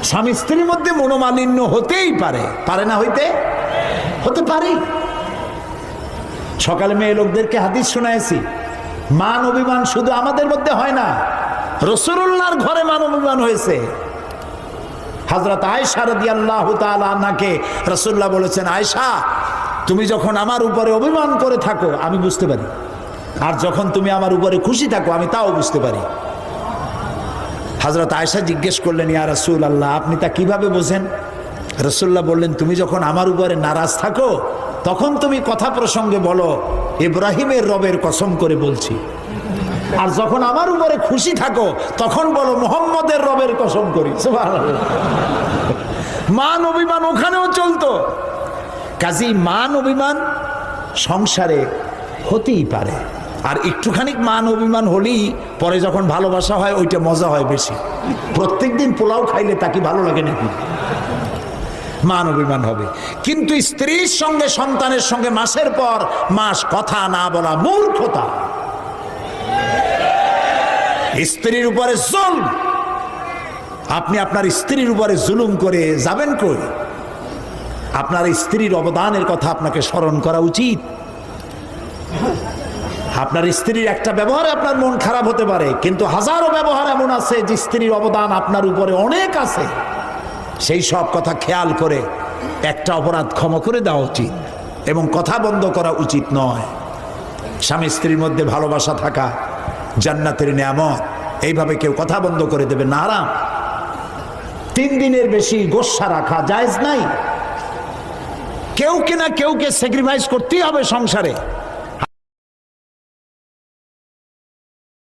স্বামী স্ত্রীর মধ্যে মনোমালিন্য হতেই পারে, পারে না হইতে? হতে পারে। সকালে মেয়ে লোকদেরকে হাদিস শোনাইছি, মান অভিমান শুধু আমাদের মধ্যে হয় না, রাসূলুল্লাহর ঘরে মান অভিমান হয়েছে। হযরত আয়েশা রাদিয়াল্লাহু তাআলা আনহাকে রাসূলুল্লাহ বলেছেন, আয়েশা তুমি যখন আমার উপরে অভিমান করে থাকো আমি বুঝতে পারি, আর যখন তুমি আমার উপরে খুশি থাকো আমি তাও বুঝতে পারি। হযরত আয়েশা জিজ্ঞেস করলেন, ইয়া রাসূলুল্লাহ আপনি তা কিভাবে বোঝেন? রাসূলুল্লাহ বললেন, তুমি যখন আমার উপরে নারাজ থাকো তখন তুমি কথা প্রসঙ্গে বলো ইব্রাহিমের রবের কসম করে বলছি, আর যখন আমার উপরে খুশি থাকো তখন বলো মুহাম্মদের রবের কসম করি। সুবহানাল্লাহ। মান অভিমান ওখানেও চলতো। কাজী মান অভিমান সংসারে হতেই পারে, আর একটুখানি মান অভিমান হলেই পরে যখন ভালোবাসা হয় ওইটা মজা হয় বেশি। প্রত্যেকদিন পোলাও খাইলে তাকে ভালো লাগে নাকি? মান অভিমান হবে। কিন্তু স্ত্রীর সঙ্গে সন্তানের সঙ্গে মাসের পর মাস কথা না বলা মূর্খতা। স্ত্রীর উপরে জুলুম, আপনি আপনার স্ত্রীর উপরে জুলুম করে যাবেন কই? আপনার স্ত্রীর অবদানের কথা আপনাকে স্মরণ করা উচিত। আপনার স্ত্রীর একটা ব্যবহারে আপনার মন খারাপ হতে পারে, কিন্তু হাজারো ব্যবহার এমন আছে যে স্ত্রীর অবদান আপনার উপরে অনেক আছে। সেই সব কথা খেয়াল করে একটা অপরাধ ক্ষমা করে দেওয়া উচিত এবং কথা বন্ধ করা উচিত নয়। স্বামী স্ত্রীর মধ্যে ভালোবাসা থাকা জান্নাতের নিয়ামত, এইভাবে কেউ কথা বন্ধ করে দেবে না, হারাম। 3 দিনের বেশি গোসা রাখা জায়েজ নাই। কেউকে না কেউকে স্যাক্রিফাইস করতেই হবে সংসারে।